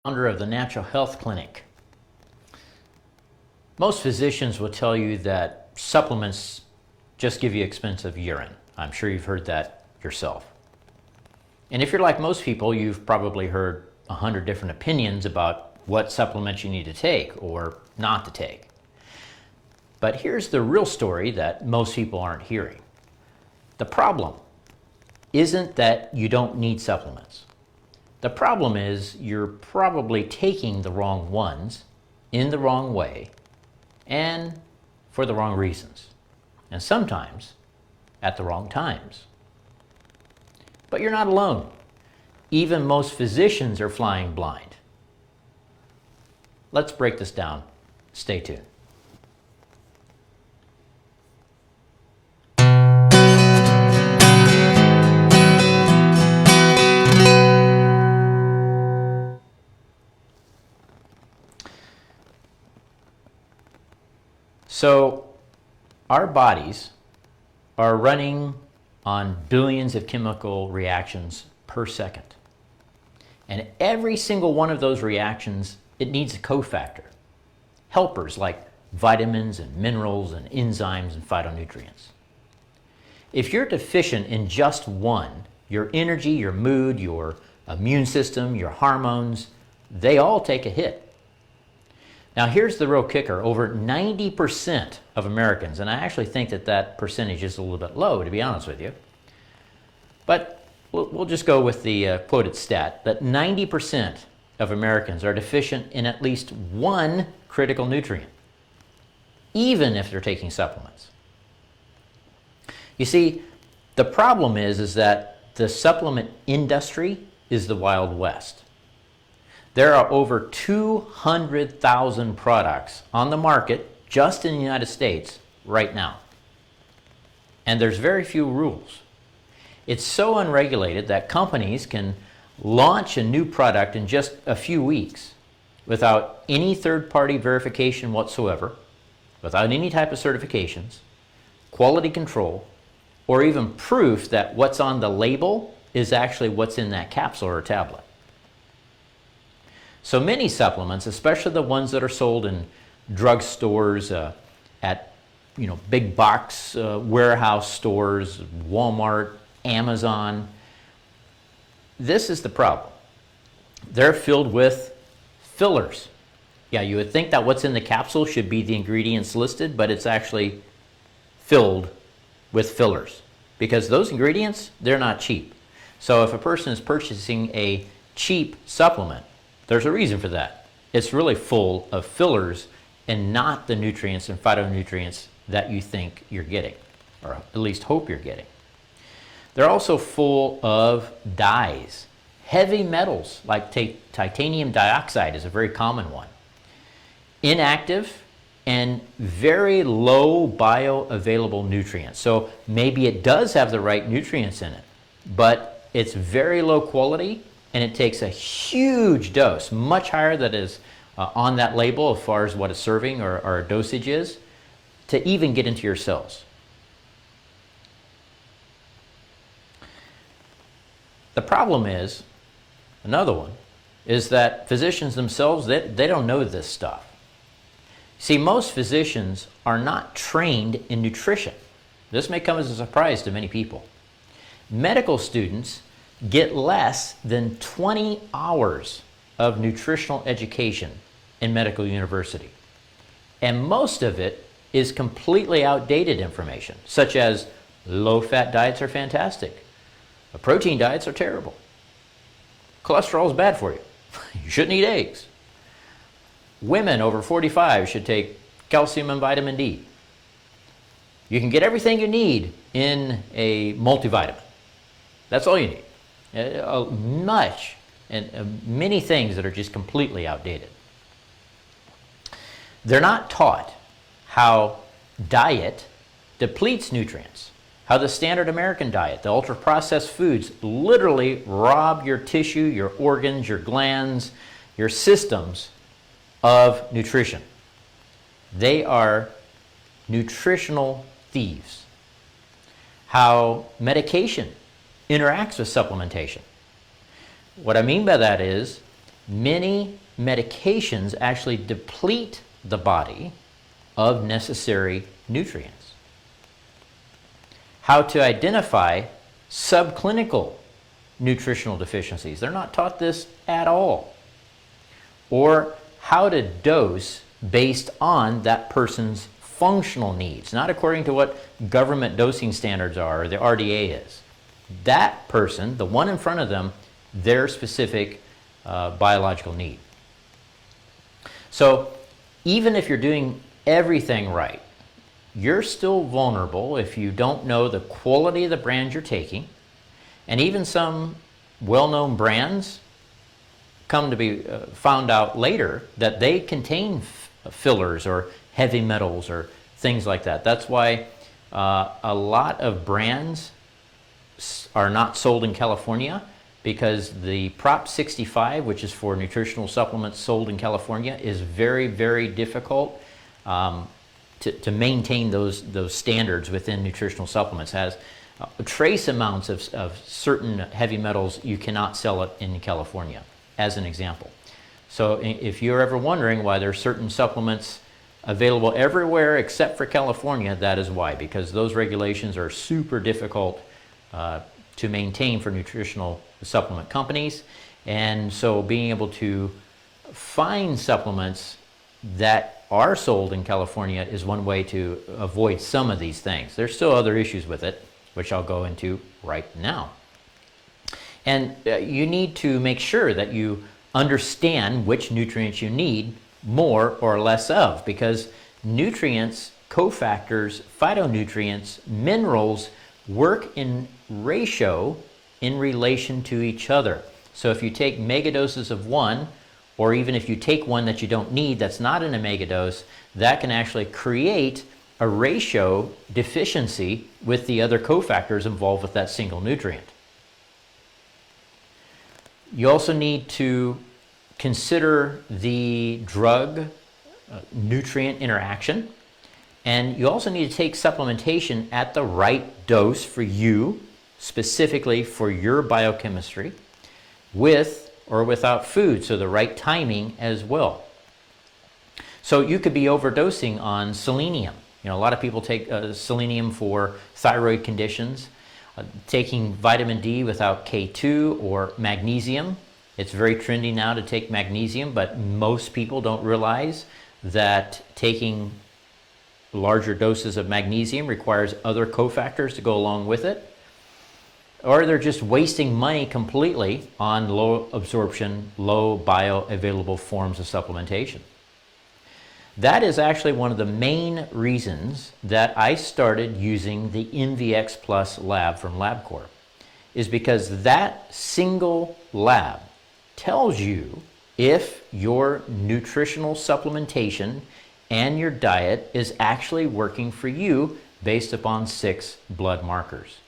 Founder of the Natural Health Clinic. Most physicians will tell you that supplements just give you expensive urine. I'm sure you've heard that yourself. And if you're like most people, you've probably heard 100 different opinions about what supplements you need to take or not to take. But here's the real story that most people aren't hearing. The problem isn't that you don't need supplements. The problem is you're probably taking the wrong ones in the wrong way and for the wrong reasons, and sometimes at the wrong times. But you're not alone. Even most physicians are flying blind. Let's break this down. Stay tuned. So our bodies are running on billions of chemical reactions per second. And every single one of those reactions, it needs a cofactor. Helpers like vitamins and minerals and enzymes and phytonutrients. If you're deficient in just one, your energy, your mood, your immune system, your hormones, they all take a hit. Now here's the real kicker. Over 90% of Americans, and I actually think that that percentage is a little bit low, to be honest with you, but we'll just go with the quoted stat, that 90% of Americans are deficient in at least one critical nutrient, even if they're taking supplements. You see, the problem is that the supplement industry is the Wild West. There are over 200,000 products on the market just in the United States right now. And there's very few rules. It's so unregulated that companies can launch a new product in just a few weeks without any third-party verification whatsoever, without any type of certifications, quality control, or even proof that what's on the label is actually what's in that capsule or tablet. So many supplements, especially the ones that are sold in drugstores, at big box warehouse stores, Walmart, Amazon, this is the problem. They're filled with fillers. Yeah, you would think that what's in the capsule should be the ingredients listed, but it's actually filled with fillers because those ingredients, they're not cheap. So if a person is purchasing a cheap supplement, there's a reason for that. It's really full of fillers and not the nutrients and phytonutrients that you think you're getting, or at least hope you're getting. They're also full of dyes. Heavy metals like titanium dioxide is a very common one. Inactive and very low bioavailable nutrients. So maybe it does have the right nutrients in it, but it's very low quality and it takes a huge dose, much higher than is on that label as far as what a serving or a dosage is, to even get into your cells. The problem is, another one, is that physicians themselves, they don't know this stuff. See, most physicians are not trained in nutrition. This may come as a surprise to many people. Medical students get less than 20 hours of nutritional education in medical university. And most of it is completely outdated information, such as low-fat diets are fantastic, protein diets are terrible, cholesterol is bad for you, you shouldn't eat eggs, women over 45 should take calcium and vitamin D. You can get everything you need in a multivitamin. That's all you need. Much and many things that are just completely outdated. They're not taught how diet depletes nutrients, how the standard American diet, the ultra-processed foods, literally rob your tissue, your organs, your glands, your systems of nutrition. They are nutritional thieves. How medication interacts with supplementation. What I mean by that is many medications actually deplete the body of necessary nutrients. How to identify subclinical nutritional deficiencies. They're not taught this at all. Or how to dose based on that person's functional needs, not according to what government dosing standards are or the RDA is. That person, the one in front of them, their specific biological need. So even if you're doing everything right, you're still vulnerable if you don't know the quality of the brand you're taking. And even some well-known brands come to be found out later that they contain fillers or heavy metals or things like that. That's why a lot of brands are not sold in California, because the Prop 65, which is for nutritional supplements sold in California, is very, very difficult to maintain those standards within nutritional supplements. It has trace amounts of certain heavy metals. You cannot sell it in California, as an example. So if you're ever wondering why there are certain supplements available everywhere except for California, that is why, because those regulations are super difficult to maintain for nutritional supplement companies. And so being able to find supplements that are sold in California is one way to avoid some of these things. There's still other issues with it, which I'll go into right now. And you need to make sure that you understand which nutrients you need more or less of, because nutrients, cofactors, phytonutrients, minerals work in ratio in relation to each other. So if you take megadoses of one, or even if you take one that you don't need that's not in a megadose, that can actually create a ratio deficiency with the other cofactors involved with that single nutrient. You also need to consider the drug nutrient interaction, and you also need to take supplementation at the right dose for you, specifically for your biochemistry, with or without food, so the right timing as well. So you could be overdosing on selenium. You know, a lot of people take selenium for thyroid conditions, taking vitamin D without K2 or magnesium. It's very trendy now to take magnesium, but most people don't realize that taking larger doses of magnesium requires other cofactors to go along with it. Or they're just wasting money completely on low absorption, low bioavailable forms of supplementation. That is actually one of the main reasons that I started using the MVX Plus lab from LabCorp, is because that single lab tells you if your nutritional supplementation and your diet is actually working for you based upon 6 blood markers.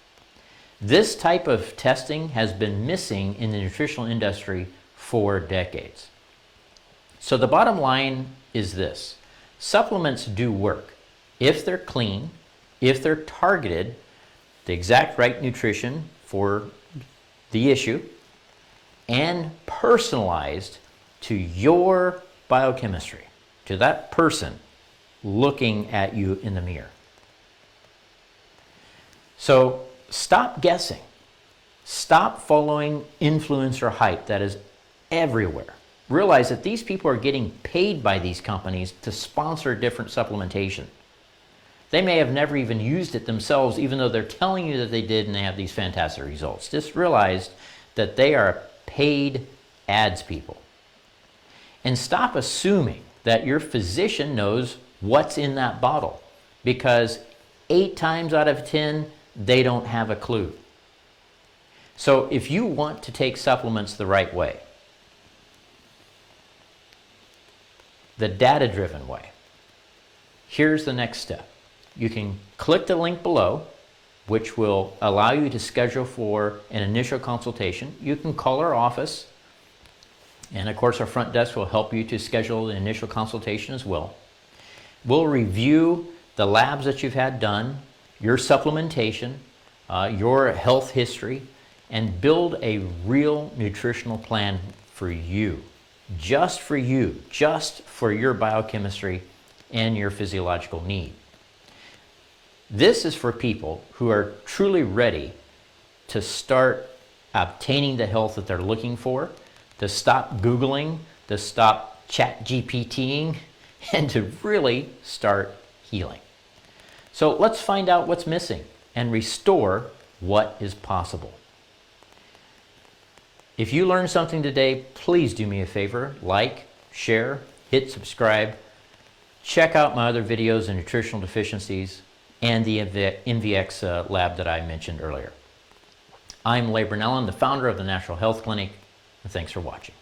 This type of testing has been missing in the nutritional industry for decades. So the bottom line is this: supplements do work if they're clean, if they're targeted, the exact right nutrition for the issue, and personalized to your biochemistry, to that person looking at you in the mirror. So stop guessing. Stop following influencer hype that is everywhere. Realize that these people are getting paid by these companies to sponsor different supplementation. They may have never even used it themselves, even though they're telling you that they did and they have these fantastic results. Just realize that they are paid ads people. And stop assuming that your physician knows what's in that bottle, because 8 times out of 10, they don't have a clue. So if you want to take supplements the right way, the data-driven way, here's the next step. You can click the link below, which will allow you to schedule for an initial consultation. You can call our office, and of course our front desk will help you to schedule the initial consultation as well. We'll review the labs that you've had done, your supplementation, your health history, and build a real nutritional plan for you. just for you, just for your biochemistry and your physiological need. This is for people who are truly ready to start obtaining the health that they're looking for, to stop Googling, to stop chat GPTing, and to really start healing. So let's find out what's missing and restore what is possible. If you learned something today, please do me a favor, like, share, hit subscribe, check out my other videos on nutritional deficiencies and the MVX lab that I mentioned earlier. I'm Leigh Brunellen, the founder of the Natural Health Clinic, and thanks for watching.